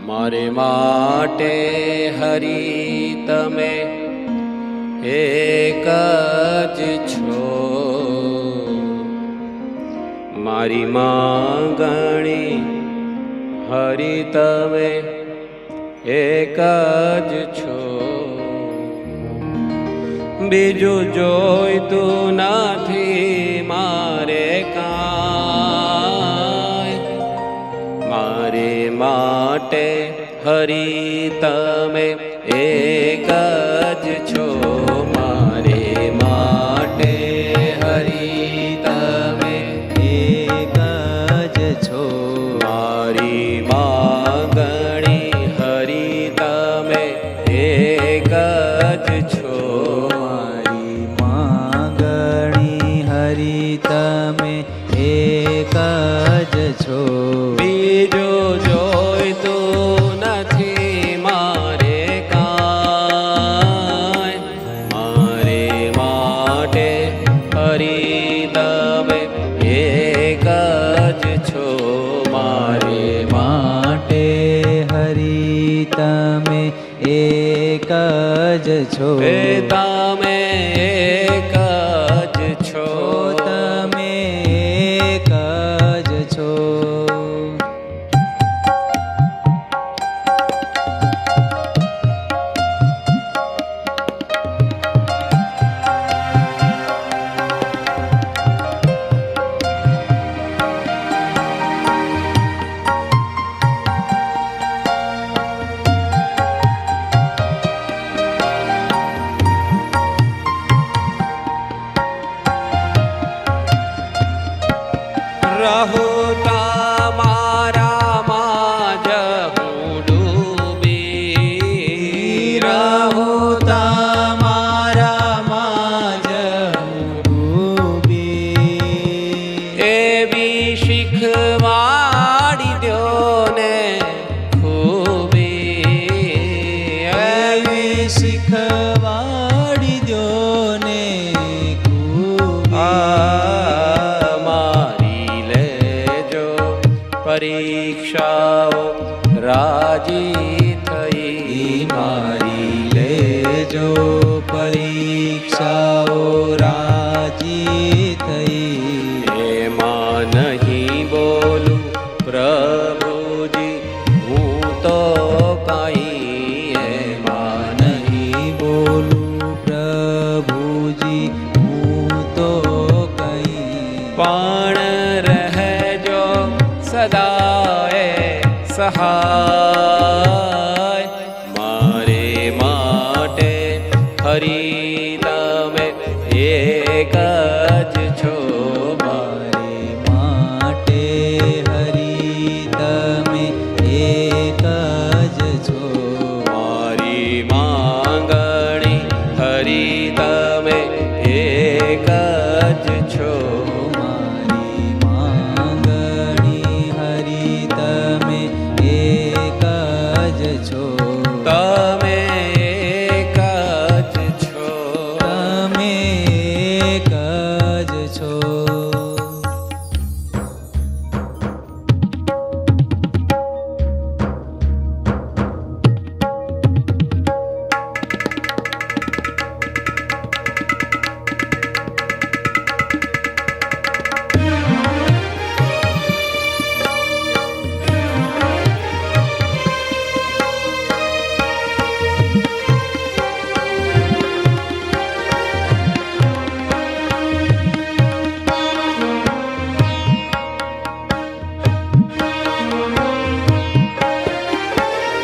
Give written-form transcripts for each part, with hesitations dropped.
મારે માટે હરિ તમે એક જ છો, મારી માંગણી હરિ તમે એક જ છો, બીજું જોઈતું નથી મારે કાંઈ, મારે માટે હરિ તમે એક જ છો, મારે માટે હરિ તમે એક જ છો, મારી માંગણી હરિ તમે એક જ છો, મારી માંગણી હરિ તમે એક જ છો, બીજું જોઈતું નથી મારે કાંઈ, મારે માટે હરિ તમે એક જ છો, મારે માટે હરિ તમે એક જ છો, તમે એક જ છો, તમે એક જ છો. રહું તમારામાં જ હું ડૂબી, રહું તમારામાં જ હું ડૂબી, એવી શીખવાડી દ્યો ને ખૂબી, એવી શીખવાડી દ્યો ને ખૂબી, મારી લેજો પરીક્ષાઓ રાજી થઈ, મારી લેજો પરીક્ષાઓ રાજી થઈ, એમાં નહીં બોલું પ્રભુજી હું તો કાંઈ, એમાં નહીં બોલું પ્રભુજી હું તો કઈ, પણ રહેજો સદાએ સહાય, મારે માટે હરિ તમે એક જ છો, મારે માટે હરિ તમે એક જ છો, મારી માંગણી હરિ તમે એક જ છો, મારી માંગણી હરિ તમે એક જ છો, તમે એક જ છો, તમે એક જ છો.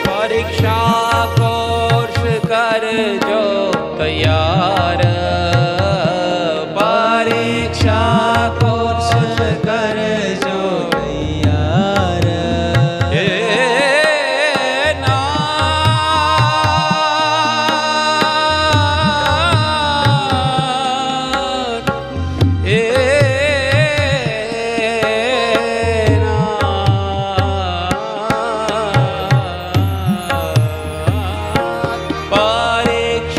પરીક્ષા કોર્સ કરજો તૈયાર, પરીક્ષા કોર્સ કરજો તૈયાર, એ નાથ, એ નાથ, પરીક્ષા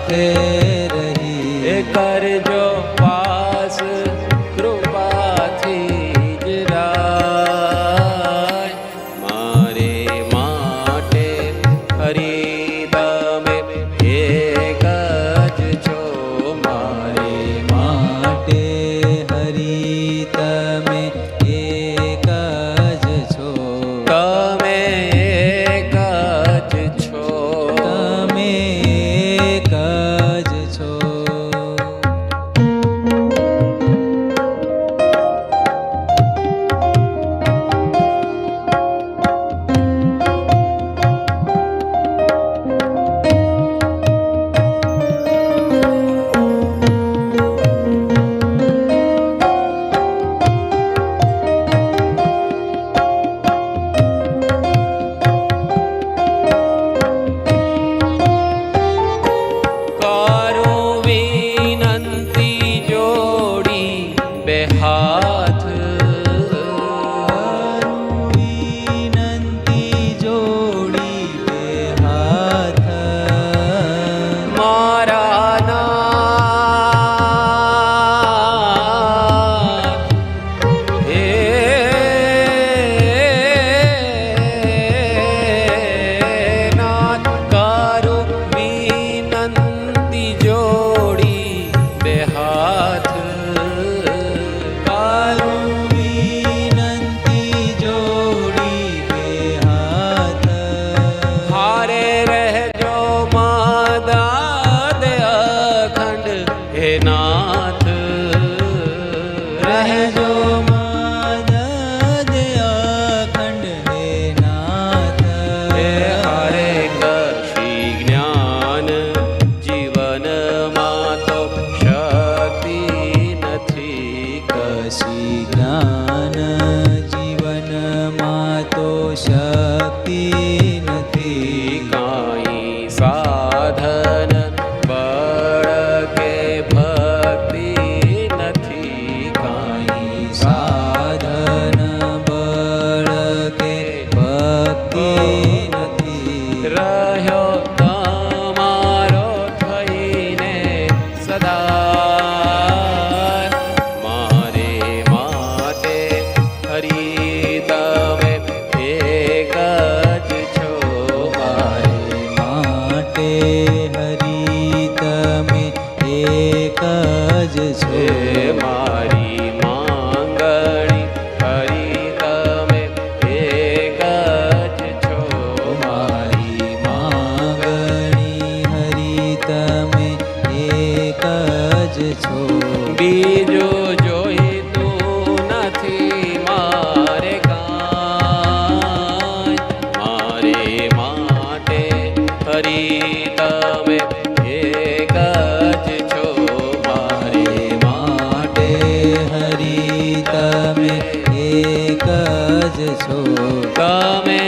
સાથે રહી કરજો પાસ કૃપાથી જ રાય. મારે માટે હરી તમે એક જ છો. મારે માટે હરી તમે એક જ છો. તમે એક જ છો. તમે એક જ છો. કરું વિનંતી જોડી બે હાથ. વિનંતી જોડી બે હાથ મારા નાથ. હે નાથ કરું વિનંતી જોડી બે હાથ. કરું વિનંતી જોડી બે હાથ હારે રહેજો મદદ અખંડ હે નાથ. રહેજો મદદ અખંડ હે નાથ. હે હરે કશી જ્ઞાન જીવનમાં તો શક્તિ નથી. કશી જ્ઞાન જીવનમાં તો શક્તિ નથી. કાંઈ સાધન બળ કે ભક્તિ નથી. કાંઈ સાધન બળ કે ભક્તિ નથી. રહ્યો તમારો થઈને સદા. મારે માટે હરી તમે એક જ છો. મારે માટે હરી તમે એક જ છો. મારી માંગણી હરી તમે એક જ છો. મારી માંગણી હરી તમે એક જ છો. બીજું જોઈતું નથી મારે કાંઈ. મારે માટે હરી તમે એક જ છો. મારે માટે હરી તમે એક જ છો. તમે